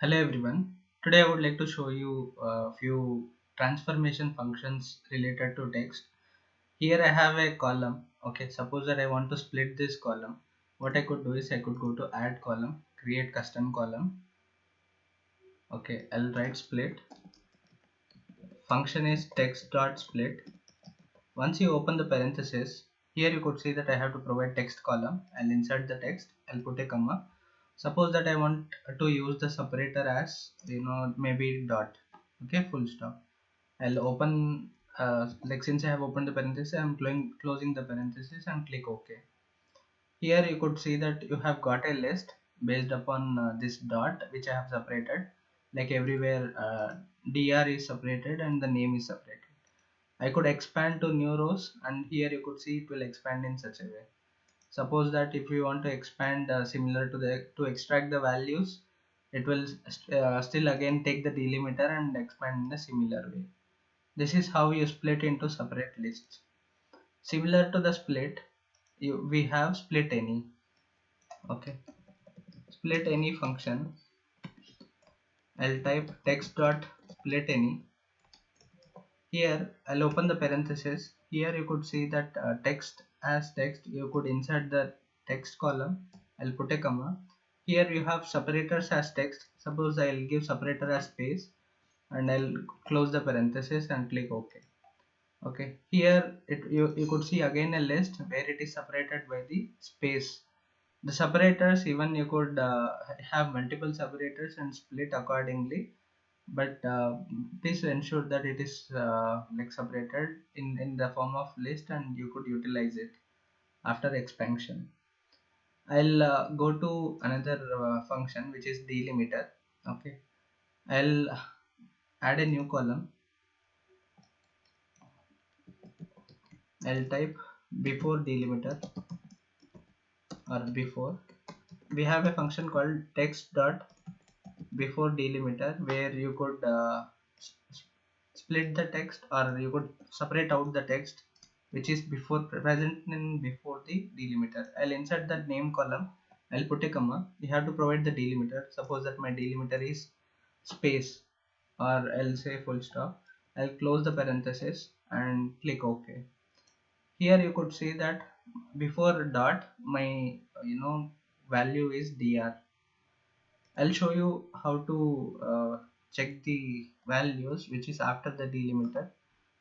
Hello everyone. Today I would like to show you a few transformation functions related to text. Here I have a column. Okay, suppose that I want to split this column. What I could do is I could go to add column, create custom column. Okay, I'll write split. Function is text dot split. Once you open the parenthesis, here you could see that I have to provide text column. I'll insert the text. I'll put a comma. Suppose that I want to use the separator as maybe dot. Okay, full stop. I'll open like since I have opened the parenthesis, I'm closing the parenthesis and click OK. Here you could see that you have got a list based upon this dot which I have separated. Like everywhere, dr is separated and the name is separated. I could expand to new rows, and here you could see it will expand in such a way. Suppose that if you want to expand similar to the to extract the values, it will still again take the delimiter and expand in a similar way. This is how you split into separate lists. Similar to the split, we have split any. Okay, split any function. I'll type text dot split any. Here I'll open the parenthesis. Here you could see that text as text. You could insert the text column. I'll put a comma. Here you have separators as text. Suppose I'll give separator as space, and I'll close the parenthesis and click OK. Okay, here you could see again a list where it is separated by the space. The separators, even you could have multiple separators and split accordingly, but please ensure that it is like separated in the form of list, and you could utilize it after expansion. I'll go to another function which is delimiter. Okay, I'll add a new column. I'll type before delimiter, or before. We have a function called text dot before delimiter where you could split the text, or you could separate out the text which is before present in before the delimiter. I'll insert that name column. I'll put a comma. You have to provide the delimiter. Suppose that my delimiter is space, or I'll say full stop. I'll close the parenthesis and click OK. Here you could see that before dot my value is dr. I'll show you how to check the values which is after the delimiter.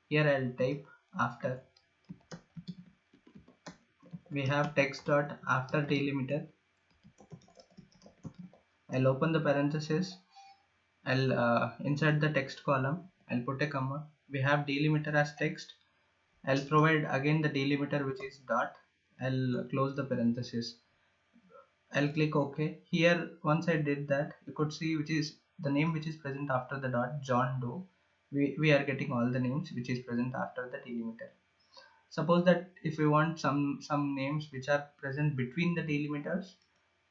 Here I'll type after. We have text dot after delimiter. I'll open the parenthesis. I'll insert the text column. I'll put a comma. We have delimiter as text. I'll provide again the delimiter which is dot. I'll close the parenthesis. I'll click OK. Here once I did that, you could see which is the name which is present after the dot, John Doe. We are getting all the names which is present after the delimiter. Suppose that if we want some names which are present between the delimiters,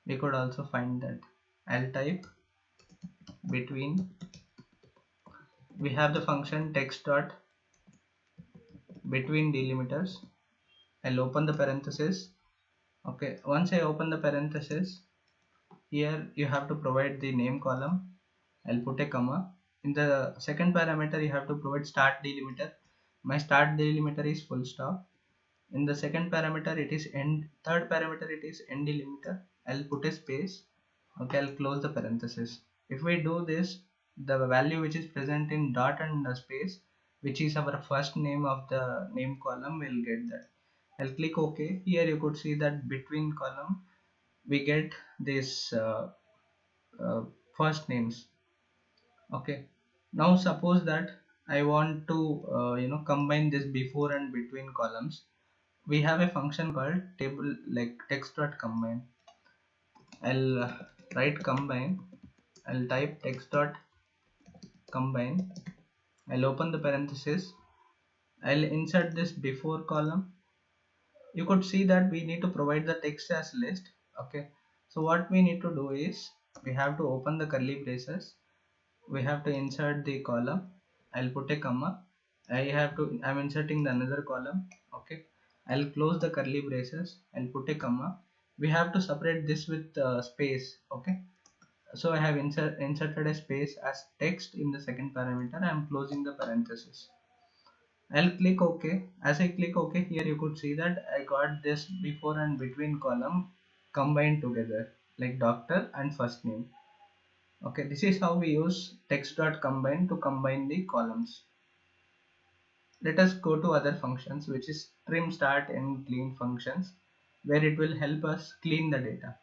we could also find that. I'll type between. We have the function text dot between delimiters. I'll open the parenthesis. Okay, once I open the parenthesis, here you have to provide the name column. I'll put a comma. In the second parameter, you have to provide start delimiter. My start delimiter is full stop. In the second parameter, it is end. Third parameter, it is end delimiter. I'll put a space. Okay, I'll close the parenthesis. If we do this, the value which is present in dot and the space, which is our first name of the name column, will get that. I'll click OK. Here you could see that between column we get this uh, first names. Okay, now suppose that I want to combine this before and between columns. We have a function called table like text dot combine. I'll write combine. I'll type text dot combine. I'll open the parenthesis. I'll insert this before column. You could see that we need to provide the text as list. Okay, so what we need to do is we have to open the curly braces. We have to insert the column. I'll put a comma. I'm inserting the another column. Okay, I'll close the curly braces. I'll put a comma. We have to separate this with space. Okay, So I have inserted a space as text in the second parameter. I am closing the parenthesis. I'll click OK. As I click OK, here you could see that I got this before and between column combined together, like doctor and first name. Okay, this is how we use text.combine to combine the columns. Let us go to other functions, which is trim, start, and clean functions, where it will help us clean the data.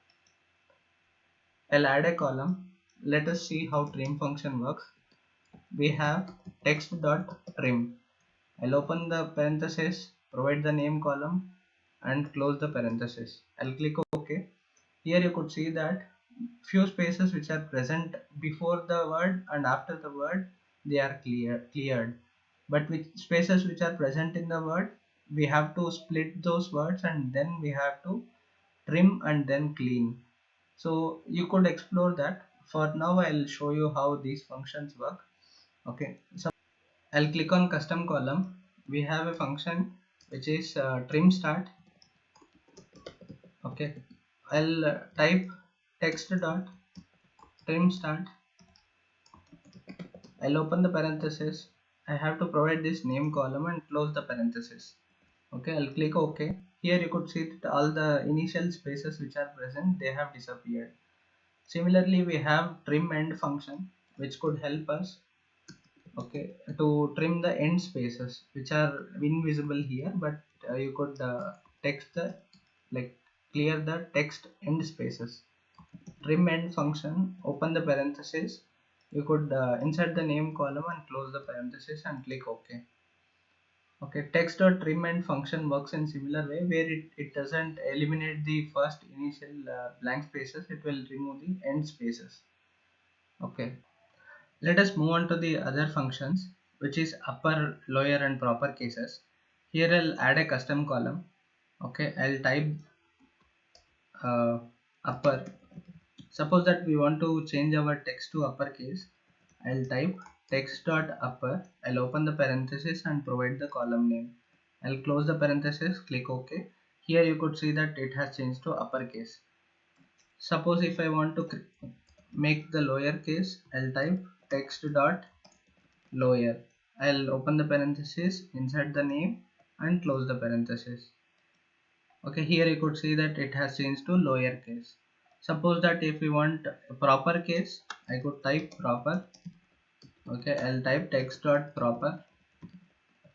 I'll add a column. Let us see how trim function works. We have text.trim. I'll open the parenthesis, provide the name column, and close the parenthesis. I'll click OK. Here you could see that few spaces which are present before the word and after the word, they are cleared. But with spaces which are present in the word, we have to split those words and then we have to trim and then clean. So you could explore that. For now, I'll show you how these functions work. Okay, so I'll click on custom column. We have a function which is trim start. Okay, I'll type text dot trim start. I'll open the parenthesis. I have to provide this name column and close the parenthesis. Okay, I'll click OK. Here you could see that all the initial spaces which are present, they have disappeared. Similarly, we have trim end function which could help us, okay, to trim the end spaces which are invisible here, but you could text the, like, clear the text end spaces. Trim end function, open the parenthesis, you could insert the name column and close the parenthesis and click OK. Okay, text or trim end function works in similar way, where it doesn't eliminate the first initial blank spaces, it will remove the end spaces. Okay, let us move on to the other functions, which is upper, lower, and proper cases. Here I'll add a custom column. Okay, I'll type upper. Suppose that we want to change our text to uppercase. I'll type text.upper. I'll open the parenthesis and provide the column name. I'll close the parenthesis, click OK. Here you could see that it has changed to uppercase. Suppose if I want to make the lowercase, I'll type text.lower. I'll open the parenthesis, insert the name, and close the parenthesis. Okay, here you could see that it has changed to lowercase. Suppose that if we want a proper case, I could type proper. Okay, I'll type text.proper.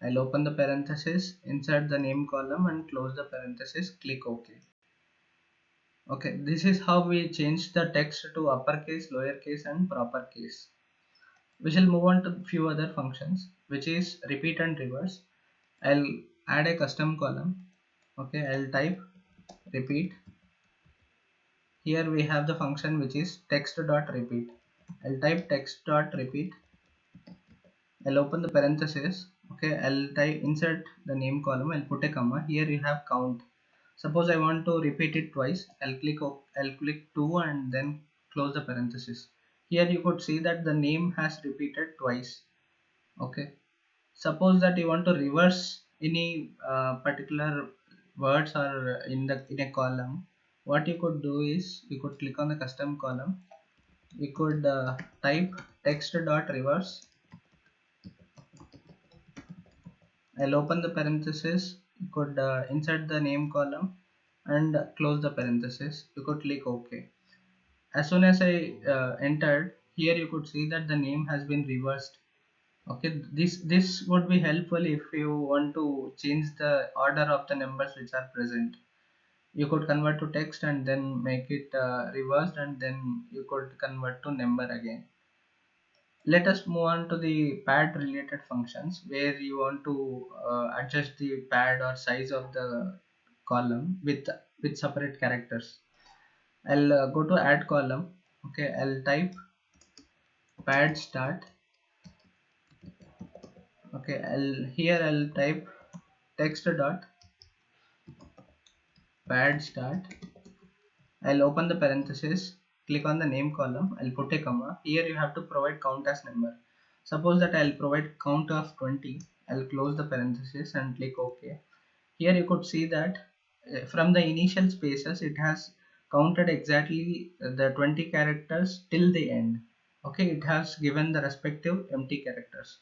I'll open the parenthesis, insert the name column, and close the parenthesis, click OK. Okay, this is how we change the text to uppercase, lowercase, and proper case. We shall move on to few other functions, which is repeat and reverse. I'll add a custom column. Okay, I'll type repeat. Here we have the function which is text.repeat. I'll type text.repeat. I'll open the parenthesis. Okay, I'll type insert the name column. I'll put a comma. Here you have count. Suppose I want to repeat it twice. I'll click 2 and then close the parenthesis. Here you could see that the name has repeated twice. Okay, suppose that you want to reverse any particular words or in a column, what you could do is you could click on the custom column. You could type text.reverse. I'll open the parenthesis. You could insert the name column and close the parenthesis. You could click OK. As soon as I entered, here you could see that the name has been reversed. Okay, this would be helpful if you want to change the order of the numbers which are present. You could convert to text and then make it reversed, and then you could convert to number again. Let us move on to the pad related functions, where you want to adjust the pad or size of the column with separate characters. I'll go to add column. Okay, I'll type pad start. Okay, I'll type text dot pad start. I'll open the parenthesis, click on the name column, I'll put a comma. Here you have to provide count as number. Suppose that I'll provide count of 20. I'll close the parenthesis and click OK. Here you could see that from the initial spaces it has counted exactly the 20 characters till the end. Okay, it has given the respective empty characters.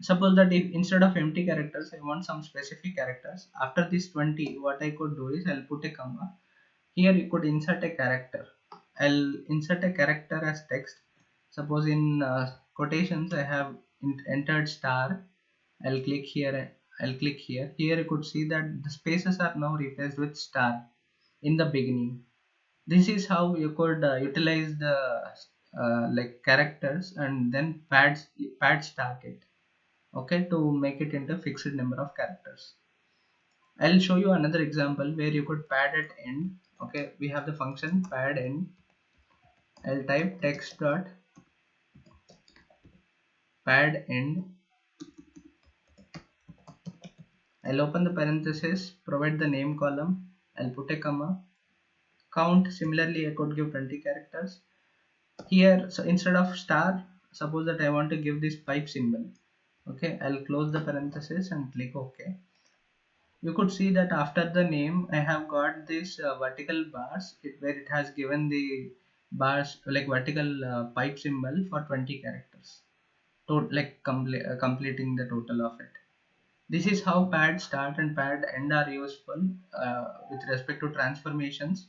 Suppose that if instead of empty characters I want some specific characters, after this 20 what I could do is I'll put a comma. Here you could insert a character. I'll insert a character as text. Suppose in quotations I have entered star. I'll click here. I'll click here. Here you could see that the spaces are now replaced with star in the beginning. This is how you could utilize the like characters and then pad stack it. Okay, to make it into fixed number of characters. I'll show you another example where you could pad at end. Okay, we have the function pad end. I'll type text dot pad end. I'll open the parenthesis, provide the name column. I'll put a comma. Count, similarly I could give 20 characters. Here, so instead of star, suppose that I want to give this pipe symbol. Okay, I'll close the parenthesis and click OK. You could see that after the name I have got this vertical bars where it has given the bars like vertical pipe symbol for 20 characters, like completing the total of it. This is how pad start and pad end are useful with respect to transformations.